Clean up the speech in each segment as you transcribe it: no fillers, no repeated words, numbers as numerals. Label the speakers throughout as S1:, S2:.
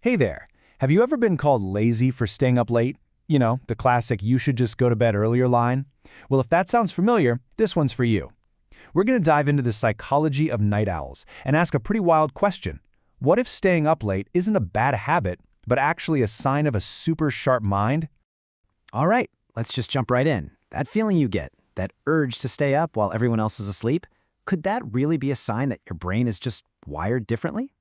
S1: Hey there. Have you ever been called lazy for staying up late? You know, the classic "you should just go to bed earlier" line? Well, if that sounds familiar, this one's for you. We're going to dive into the psychology of night owls and ask a pretty wild question. What if staying up late isn't a bad habit, but actually a sign of a super sharp mind?
S2: All right, let's just jump right in. That feeling you get, that urge to stay up while everyone else is asleep, could that really be a sign that your brain is just wired differently?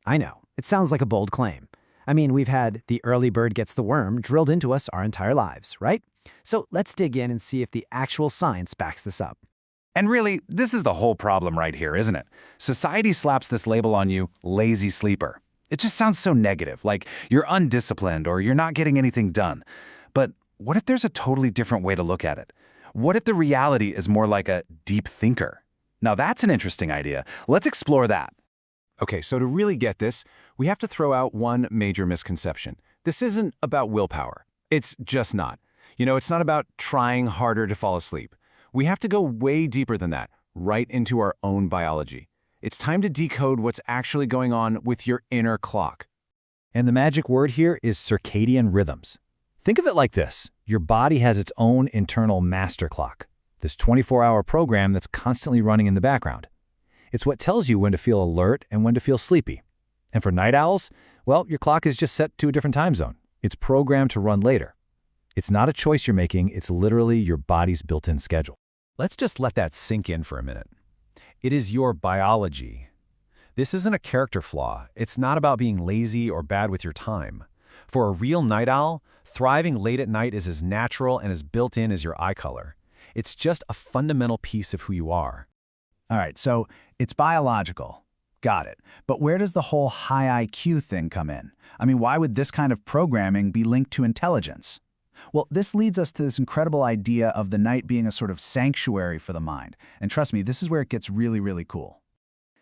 S2: I know, it sounds like a bold claim. I mean, we've had the early bird gets the worm drilled into us our entire lives, right? So let's dig in and see if the actual science backs this up.
S3: And really, this is the whole problem right here, isn't it? Society slaps this label on you, lazy sleeper. It just sounds so negative, like you're undisciplined or you're not getting anything done. But what if there's a totally different way to look at it? What if the reality is more like a deep thinker? Now that's an interesting idea. Let's explore that.
S1: Okay, so to really get this, we have to throw out one major misconception. This isn't about willpower. It's just not. It's not about trying harder to fall asleep. We have to go way deeper than that, right into our own biology. It's time to decode what's actually going on with your inner clock. And the magic word here is circadian rhythms. Think of it like this. Your body has its own internal master clock, this 24-hour program that's constantly running in the background. It's what tells you when to feel alert and when to feel sleepy. And for night owls, well, your clock is just set to a different time zone. It's programmed to run later. It's not a choice you're making, it's literally your body's built-in schedule. Let's just let that sink in for a minute. It is your biology. This isn't a character flaw. It's not about being lazy or bad with your time. For a real night owl, thriving late at night is as natural and as built-in as your eye color. It's just a fundamental piece of who you are.
S4: All right, so it's biological. Got it. But where does the whole high IQ thing come in? I mean, why would this kind of programming be linked to intelligence? Well, this leads us to this incredible idea of the night being a sort of sanctuary for the mind. And trust me, this is where it gets really, really cool.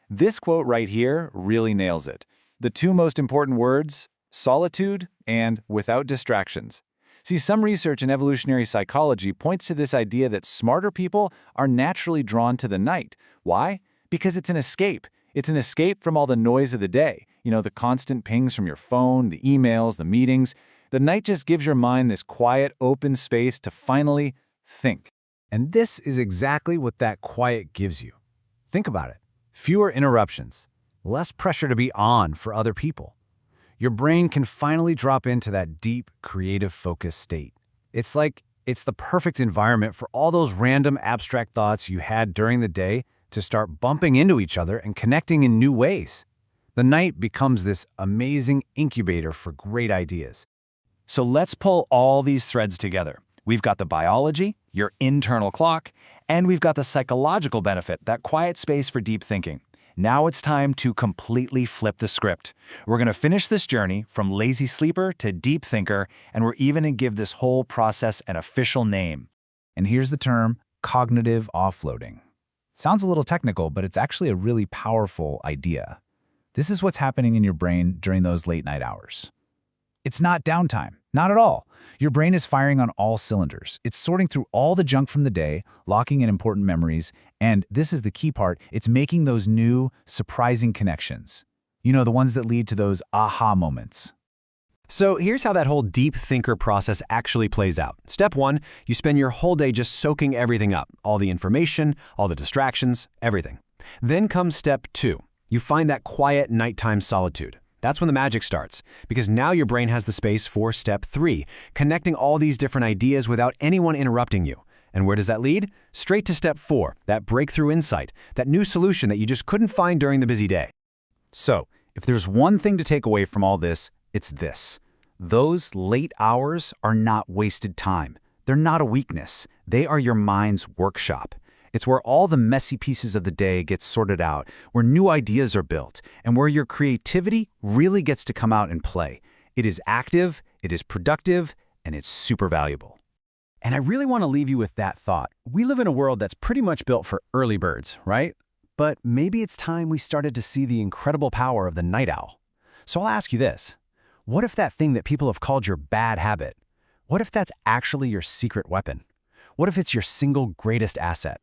S1: This quote right here really nails it. The two most important words, solitude and without distractions. See, some research in evolutionary psychology points to this idea that smarter people are naturally drawn to the night. Why? Because it's an escape. It's an escape from all the noise of the day. The constant pings from your phone, the emails, the meetings. The night just gives your mind this quiet, open space to finally think. And this is exactly what that quiet gives you. Think about it. Fewer interruptions, less pressure to be on for other people. Your brain can finally drop into that deep, creative focus state. It's like it's the perfect environment for all those random abstract thoughts you had during the day to start bumping into each other and connecting in new ways. The night becomes this amazing incubator for great ideas. So let's pull all these threads together. We've got the biology, your internal clock, and we've got the psychological benefit, that quiet space for deep thinking. Now it's time to completely flip the script. We're going to finish this journey from lazy sleeper to deep thinker, and we're even going to give this whole process an official name.
S4: And here's the term cognitive offloading. Sounds a little technical, but it's actually a really powerful idea. This is what's happening in your brain during those late night hours. It's not downtime, not at all. Your brain is firing on all cylinders. It's sorting through all the junk from the day, locking in important memories, and this is the key part, it's making those new, surprising connections. The ones that lead to those aha moments.
S1: So here's how that whole deep thinker process actually plays out. Step 1, you spend your whole day just soaking everything up, all the information, all the distractions, everything. Then comes step 2. You find that quiet nighttime solitude. That's when the magic starts, because now your brain has the space for step 3, connecting all these different ideas without anyone interrupting you. And where does that lead? Straight to step 4, that breakthrough insight, that new solution that you just couldn't find during the busy day.
S4: So, if there's one thing to take away from all this, it's this. Those late hours are not wasted time. They're not a weakness. They are your mind's workshop. It's where all the messy pieces of the day get sorted out, where new ideas are built, and where your creativity really gets to come out and play. It is active, it is productive, and it's super valuable.
S1: And I really want to leave you with that thought. We live in a world that's pretty much built for early birds, right? But maybe it's time we started to see the incredible power of the night owl. So I'll ask you this. What if that thing that people have called your bad habit, what if that's actually your secret weapon? What if it's your single greatest asset?